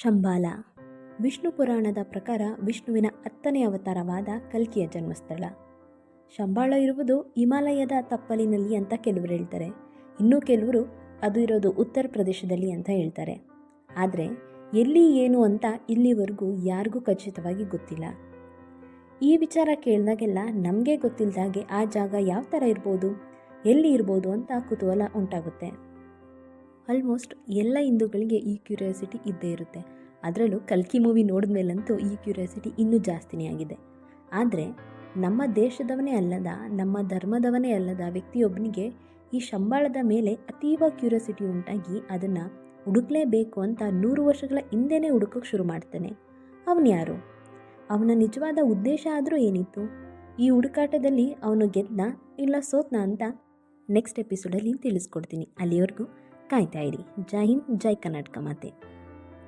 ಶಂಬಾಲ ವಿಷ್ಣು ಪುರಾಣದ ಪ್ರಕಾರ ವಿಷ್ಣುವಿನ 10ನೇ ಅವತಾರವಾದ ಕಲ್ಕಿಯ ಜನ್ಮಸ್ಥಳ. ಶಂಬಾಳ ಇರುವುದು ಹಿಮಾಲಯದ ತಪ್ಪಲಿನಲ್ಲಿ ಅಂತ ಕೆಲವರು ಹೇಳ್ತಾರೆ. ಇನ್ನೂ ಕೆಲವರು ಅದು ಇರೋದು ಉತ್ತರ ಪ್ರದೇಶದಲ್ಲಿ ಅಂತ ಹೇಳ್ತಾರೆ. ಆದರೆ ಎಲ್ಲಿ ಏನು ಅಂತ ಇಲ್ಲಿವರೆಗೂ ಯಾರಿಗೂ ಖಚಿತವಾಗಿ ಗೊತ್ತಿಲ್ಲ. ಈ ವಿಚಾರ ಕೇಳಿದಾಗೆಲ್ಲ ನಮಗೆ ಗೊತ್ತಿಲ್ಲದಾಗೆ ಆ ಜಾಗ ಯಾವ ಥರ ಇರ್ಬೋದು, ಎಲ್ಲಿ ಇರ್ಬೋದು ಅಂತ ಕುತೂಹಲ ಉಂಟಾಗುತ್ತೆ. ಆಲ್ಮೋಸ್ಟ್ ಎಲ್ಲ ಹಿಂದೂಗಳಿಗೆ ಈ ಕ್ಯೂರಿಯಾಸಿಟಿ ಇದ್ದೇ ಇರುತ್ತೆ. ಅದರಲ್ಲೂ ಕಲ್ಕಿ ಮೂವಿ ನೋಡಿದ್ಮೇಲಂತೂ ಈ ಕ್ಯೂರಿಯಾಸಿಟಿ ಇನ್ನೂ ಜಾಸ್ತಿನೇ ಆಗಿದೆ. ಆದರೆ ನಮ್ಮ ದೇಶದವನೇ ಅಲ್ಲದ, ನಮ್ಮ ಧರ್ಮದವನೇ ಅಲ್ಲದ ವ್ಯಕ್ತಿಯೊಬ್ಬನಿಗೆ ಈ ಶಂಬಾಳದ ಮೇಲೆ ಅತೀವ ಕ್ಯೂರಿಯಾಸಿಟಿ ಉಂಟಾಗಿ ಅದನ್ನು ಹುಡುಕಲೇಬೇಕು ಅಂತ 100 ವರ್ಷಗಳ ಹಿಂದೆನೇ ಹುಡುಕೋಕ್ಕೆ ಶುರು ಮಾಡ್ತಾನೆ. ಅವನು ಯಾರು? ಅವನ ನಿಜವಾದ ಉದ್ದೇಶ ಆದರೂ ಏನಿತ್ತು? ಈ ಹುಡುಕಾಟದಲ್ಲಿ ಅವನು ಗೆದ್ದ ಇಲ್ಲ ಸೋತ್ನ ಅಂತ ನೆಕ್ಸ್ಟ್ ಎಪಿಸೋಡಲ್ಲಿ ತಿಳಿಸ್ಕೊಡ್ತೀನಿ. ಅಲ್ಲಿವರೆಗೂ ಕಾಯ್ತಾ ಇರಿ. ಜೈ ಹಿಂದ್, ಜೈ ಕರ್ನಾಟಕ ಮಾತೆ.